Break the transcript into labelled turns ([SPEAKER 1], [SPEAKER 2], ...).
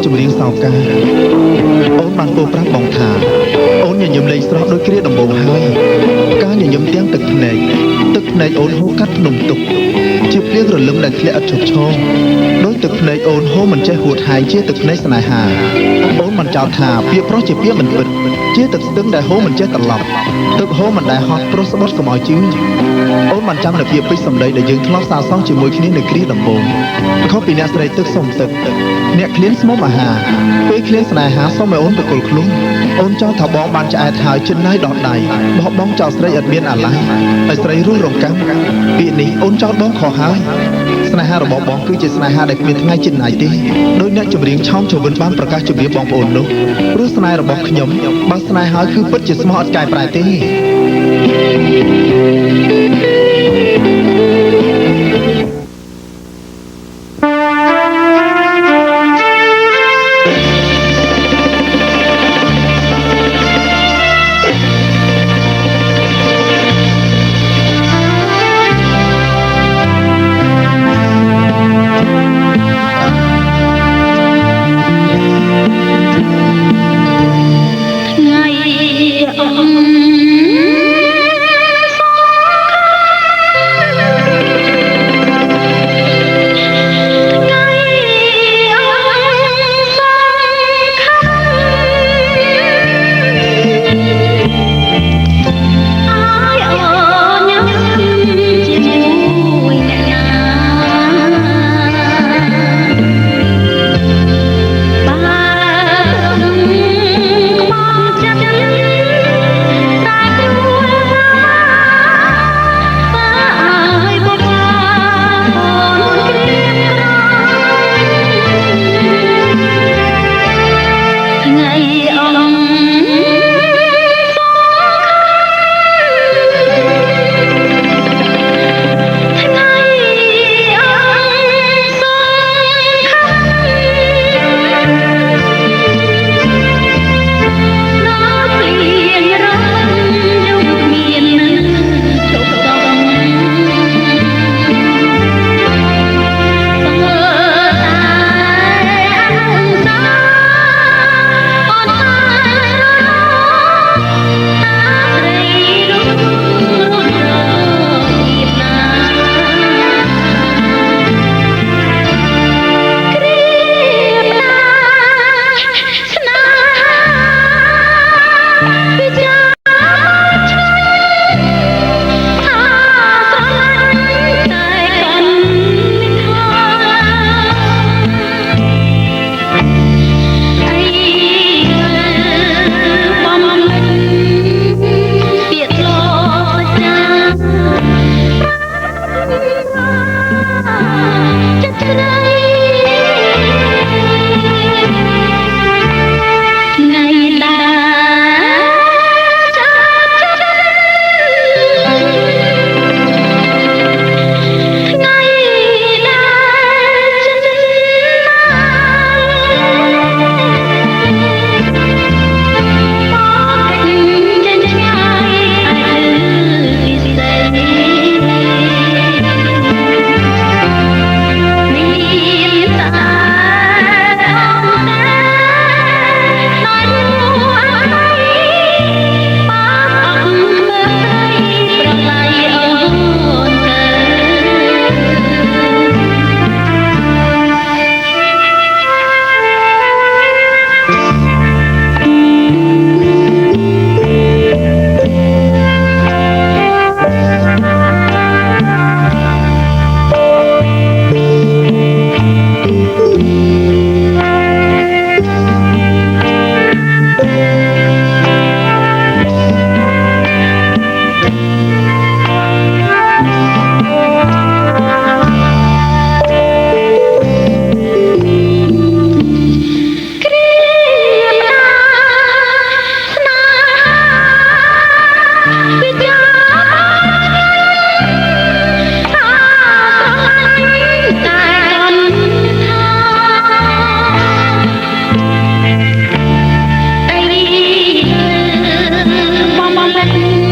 [SPEAKER 1] ចម្រៀងសោកាអូនបានពោលប្រាប់បងថាអូនញញឹមលេងស្រស់ដូចគ្រាដំបូងហើយការញញឹមទាំងទឹកភ្នែកអូនហូរកាត់ភ្នំទុកជាភ្លៀងរលឹមដែលធ្លាក់ឥតឈប់ឈរដោយទឹកភ្នែកអូនហូរមិនចេះហួតហែងជាទឹកភ្នែកស្នេហាអូនមិនចោទថាពាក្យប្រុសជាពាក្យមិនពិតជាទឹកស្ទឹងដែលហូរមិនចេះត្រឡប់ទឹកហូរមិនដែលហត់ប្រុសស្បត់កុំឲ្យជឿអូនបានចាំនៅពាក្យពេចន៍សម្ដីដែលយើងធ្លាប់សាសងជាមួយគ្នានៅគ្រាដំបូងខុសពីអ្នកស្រីទឹកសុំទឹកអ្នកឃ្លានស្មុំអាហារពេលឃ្លានស្នេហាសុំឲ្យអូនប្រគល់ខ្លួនអូនចោទថាបងបានឆ្អែតហើយជិនណាយដោះដៃបោះបង់ចោលស្រីអត់មានអាឡ័យឲ្យស្រីរស់រងកម្មពាក្យនេះអូនចោទបងខុសហើយស្នេហារបស់បងគឺជាស្នេហាដែលគ្មានថ្ងៃជិនណាយទេដោយអ្នកចម្រៀងឆោមជវិនបានប្រកាសជម្រាបបងប្អូននោះព្រោះស្នេហ៍របស់ខ្ញុំបើស្នេហ៍ហើយគឺពិតជាស្មោះអត់កែប្រែទេ
[SPEAKER 2] Hãy subscribe cho kênh Ghiền Mì Gõ để không bỏ lỡ